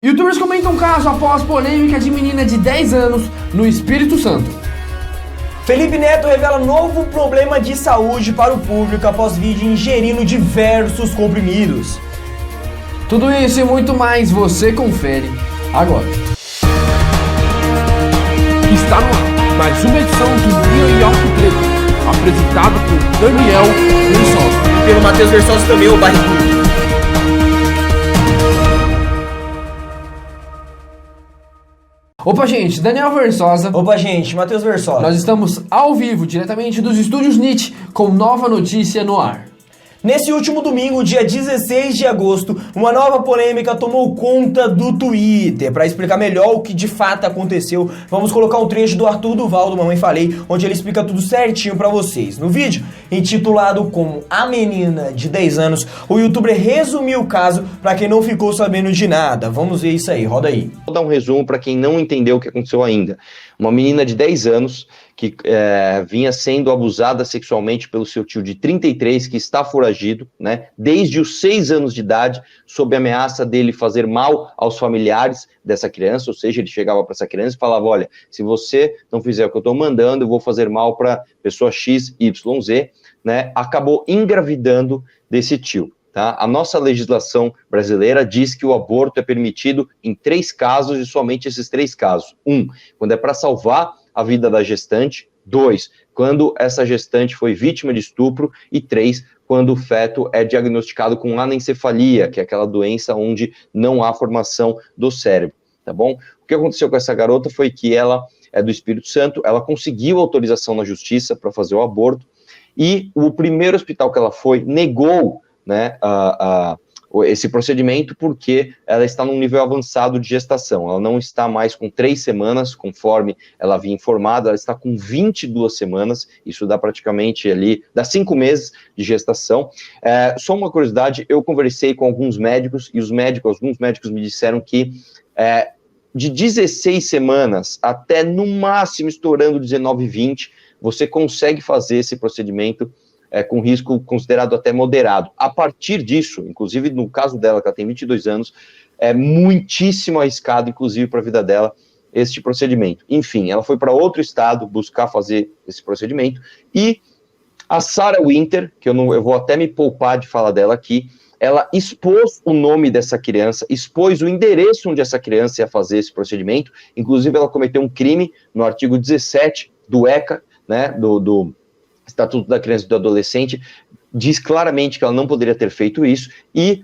YouTubers comentam caso após polêmica de menina de 10 anos no Espírito Santo. Felipe Neto revela novo problema de saúde para o público após vídeo ingerindo diversos comprimidos. Tudo isso e muito mais você confere agora. Está no ar mais uma edição do New York Trade, apresentado por Daniel Versosa. E pelo Matheus Versosa também, o barrigudo. Opa, gente, Daniel Versosa. Opa, gente, Matheus Versosa. Nós estamos ao vivo, diretamente dos estúdios NIT, com nova notícia no ar. Nesse último domingo, dia 16 de agosto, uma nova polêmica tomou conta do Twitter. Para explicar melhor o que de fato aconteceu, vamos colocar um trecho do Arthur Duval, do Mamãe Falei, onde ele explica tudo certinho para vocês. No vídeo, intitulado como A Menina de 10 anos, o youtuber resumiu o caso para quem não ficou sabendo de nada. Vamos ver isso aí, roda aí. Vou dar um resumo para quem não entendeu o que aconteceu ainda. Uma menina de 10 anos que vinha sendo abusada sexualmente pelo seu tio de 33, que está foragido, né, desde os 6 anos de idade, sob a ameaça dele fazer mal aos familiares dessa criança, ou seja, ele chegava para essa criança e falava, olha, se você não fizer o que eu estou mandando, eu vou fazer mal para pessoa X, Y, Z, né, acabou engravidando desse tio. Tá? A nossa legislação brasileira diz que o aborto é permitido em 3 casos e somente esses 3 casos. 1, quando é para salvar a vida da gestante. 2, quando essa gestante foi vítima de estupro. E 3, quando o feto é diagnosticado com anencefalia, que é aquela doença onde não há formação do cérebro, tá bom? O que aconteceu com essa garota foi que ela é do Espírito Santo, ela conseguiu autorização na justiça para fazer o aborto, e o primeiro hospital que ela foi negou, né, esse procedimento porque ela está num nível avançado de gestação. Ela não está mais com 3 semanas, conforme ela havia informado, ela está com 22 semanas, isso dá praticamente ali, dá 5 meses de gestação. Só uma curiosidade, eu conversei com alguns médicos, e alguns médicos me disseram que de 16 semanas até no máximo estourando 19, 20, você consegue fazer esse procedimento com risco considerado até moderado. A partir disso, inclusive no caso dela, que ela tem 22 anos, é muitíssimo arriscado, inclusive para a vida dela, este procedimento. Enfim, ela foi para outro estado buscar fazer esse procedimento, e a Sarah Winter, que eu vou até me poupar de falar dela aqui, ela expôs o nome dessa criança, expôs o endereço onde essa criança ia fazer esse procedimento, inclusive ela cometeu um crime no artigo 17 do ECA, né, do Estatuto da Criança e do Adolescente, diz claramente que ela não poderia ter feito isso, e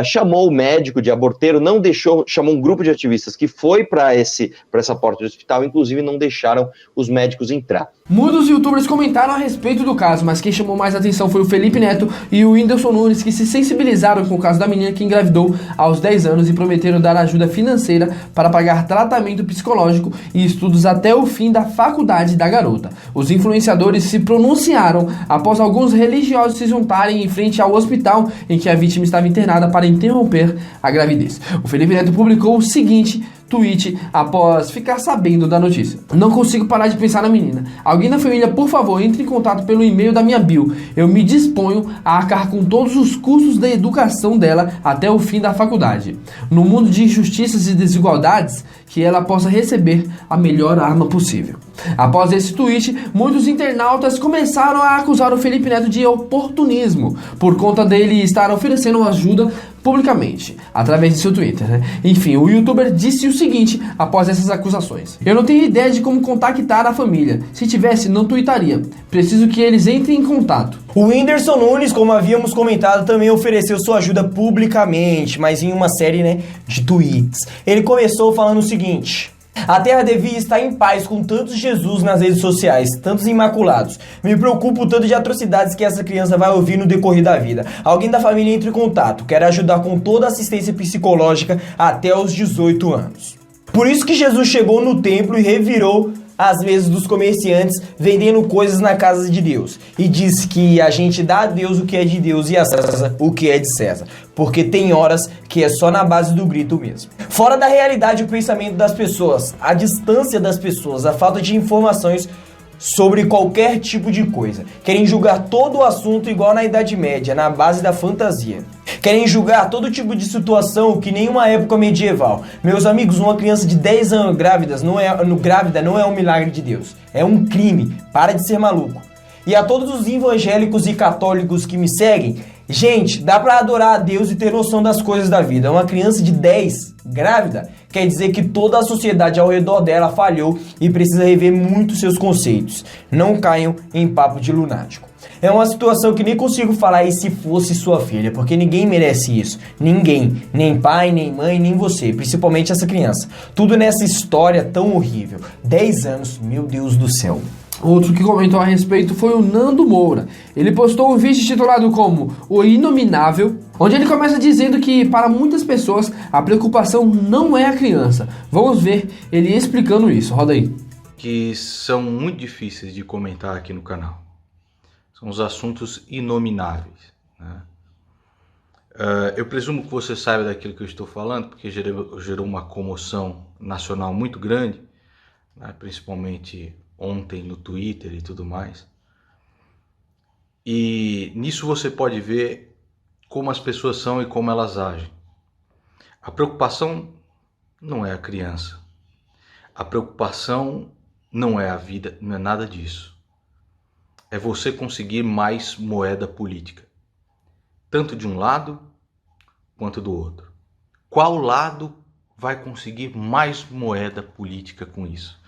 chamou o médico de aborteiro, não deixou, chamou um grupo de ativistas que foi para essa porta do hospital, inclusive não deixaram os médicos entrar. Muitos youtubers comentaram a respeito do caso, mas quem chamou mais atenção foi o Felipe Neto e o Whindersson Nunes, que se sensibilizaram com o caso da menina que engravidou aos 10 anos e prometeram dar ajuda financeira para pagar tratamento psicológico e estudos até o fim da faculdade da garota. Os influenciadores se pronunciaram após alguns religiosos se juntarem em frente ao hospital em que a vítima estava internada para interromper a gravidez. O Felipe Neto publicou o seguinte tweet após ficar sabendo da notícia: não consigo parar de pensar na menina. Alguém da família, por favor, entre em contato pelo e-mail da minha bio. Eu me disponho a arcar com todos os custos da educação dela até o fim da faculdade. No mundo de injustiças e desigualdades, que ela possa receber a melhor arma possível. Após esse tweet, muitos internautas começaram a acusar o Felipe Neto de oportunismo, por conta dele estar oferecendo ajuda publicamente, através de seu Twitter, né? Enfim, o youtuber disse o seguinte após essas acusações: eu não tenho ideia de como contactar a família. Se tivesse, não tuitaria. Preciso que eles entrem em contato. O Whindersson Nunes, como havíamos comentado, também ofereceu sua ajuda publicamente, mas em uma série, né, de tweets. Ele começou falando o seguinte: a Terra devia estar em paz com tantos Jesus nas redes sociais, tantos imaculados. Me preocupa o tanto de atrocidades que essa criança vai ouvir no decorrer da vida. Alguém da família entre em contato. Quero ajudar com toda a assistência psicológica até os 18 anos. Por isso que Jesus chegou no templo e revirou as mesas dos comerciantes vendendo coisas na casa de Deus. E diz que a gente dá a Deus o que é de Deus e a César o que é de César. Porque tem horas que é só na base do grito mesmo. Fora da realidade o pensamento das pessoas, a distância das pessoas, a falta de informações sobre qualquer tipo de coisa. Querem julgar todo o assunto igual na Idade Média, na base da fantasia. Querem julgar todo tipo de situação que nem uma época medieval. Meus amigos, uma criança de 10 anos grávida não é um milagre de Deus. É um crime. Para de ser maluco. E a todos os evangélicos e católicos que me seguem, gente, dá pra adorar a Deus e ter noção das coisas da vida. Uma criança de 10 grávida quer dizer que toda a sociedade ao redor dela falhou e precisa rever muito seus conceitos. Não caiam em papo de lunático. É uma situação que nem consigo falar e se fosse sua filha, porque ninguém merece isso. Ninguém. Nem pai, nem mãe, nem você. Principalmente essa criança. Tudo nessa história tão horrível. 10 anos, meu Deus do céu. Outro que comentou a respeito foi o Nando Moura. Ele postou um vídeo titulado como O Inominável, onde ele começa dizendo que para muitas pessoas a preocupação não é a criança. Vamos ver ele explicando isso. Roda aí. Que são muito difíceis de comentar aqui no canal. São os assuntos inomináveis, né? Eu presumo que você saiba daquilo que eu estou falando, porque gerou uma comoção nacional muito grande, né? Principalmente ontem no Twitter e tudo mais. E nisso você pode ver como as pessoas são e como elas agem. A preocupação não é a criança. A preocupação não é a vida, não é nada disso. É você conseguir mais moeda política, tanto de um lado quanto do outro. Qual lado vai conseguir mais moeda política com isso?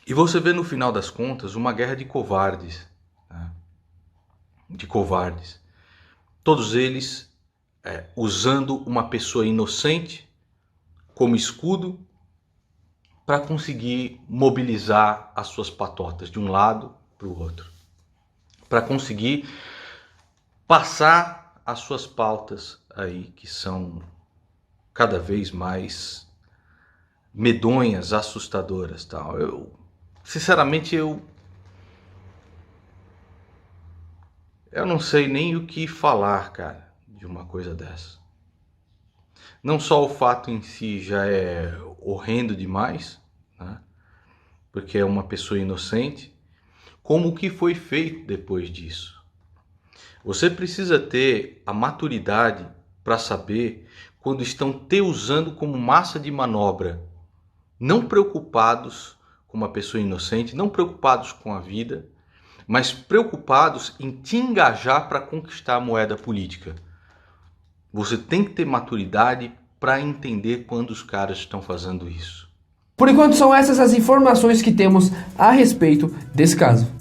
E você vê no final das contas uma guerra de covardes, né? De covardes. Todos eles usando uma pessoa inocente como escudo para conseguir mobilizar as suas patotas de um lado para o outro, para conseguir passar as suas pautas aí que são cada vez mais medonhas, assustadoras, tal. Sinceramente eu não sei nem o que falar, cara, de uma coisa dessa. Não só o fato em si já é horrendo demais, né? Porque é uma pessoa inocente, como o que foi feito depois disso. Você precisa ter a maturidade para saber quando estão te usando como massa de manobra, não preocupados com uma pessoa inocente, não preocupados com a vida, mas preocupados em te engajar para conquistar a moeda política. Você tem que ter maturidade para entender quando os caras estão fazendo isso. Por enquanto são essas as informações que temos a respeito desse caso.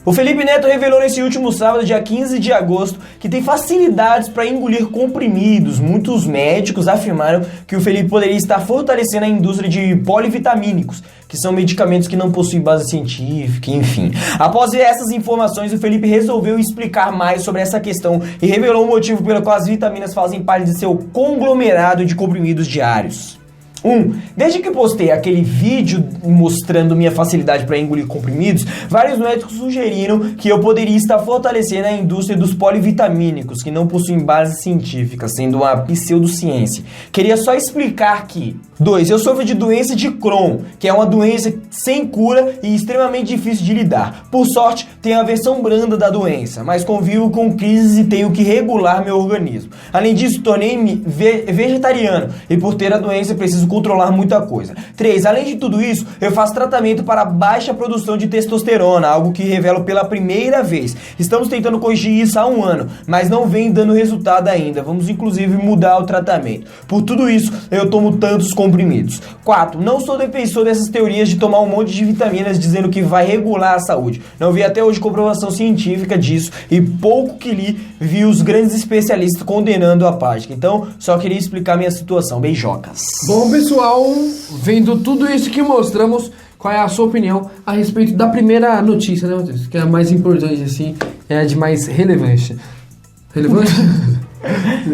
O Felipe Neto revelou nesse último sábado, dia 15 de agosto, que tem facilidades para engolir comprimidos. Muitos médicos afirmaram que o Felipe poderia estar fortalecendo a indústria de polivitamínicos, que são medicamentos que não possuem base científica, enfim. Após ver essas informações, o Felipe resolveu explicar mais sobre essa questão e revelou o motivo pelo qual as vitaminas fazem parte de seu conglomerado de comprimidos diários. Desde que postei aquele vídeo mostrando minha facilidade para engolir comprimidos, vários médicos sugeriram que eu poderia estar fortalecendo a indústria dos polivitamínicos, que não possuem base científica, sendo uma pseudociência. Queria só explicar que 2. Eu sofro de doença de Crohn, que é uma doença sem cura e extremamente difícil de lidar. Por sorte, tenho a versão branda da doença, mas convivo com crises e tenho que regular meu organismo. Além disso, tornei-me vegetariano e por ter a doença preciso controlar muita coisa. 3. Além de tudo isso, eu faço tratamento para baixa produção de testosterona, algo que revelo pela primeira vez. Estamos tentando corrigir isso há 1 ano, mas não vem dando resultado ainda. Vamos inclusive mudar o tratamento. Por tudo isso, eu tomo tantos comprimidos. 4. Não sou defensor dessas teorias de tomar um monte de vitaminas dizendo que vai regular a saúde. Não vi até hoje comprovação científica disso e pouco que li, vi os grandes especialistas condenando a prática. Então, só queria explicar minha situação. Beijocas. Bom, pessoal, vendo tudo isso que mostramos, qual é a sua opinião a respeito da primeira notícia, né, Matheus? Que é a mais importante, assim, é a de mais relevância. Relevância?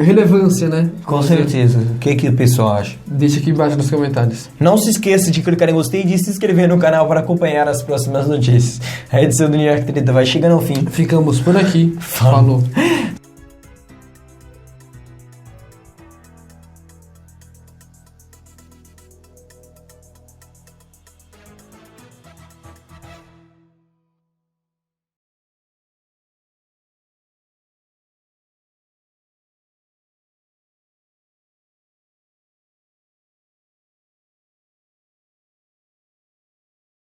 Relevância, né? Com certeza. O que o pessoal acha? Deixa aqui embaixo nos comentários. Não se esqueça de clicar em gostei e de se inscrever no canal para acompanhar as próximas notícias. A edição do New York 30 vai chegando ao fim. Ficamos por aqui. Falou.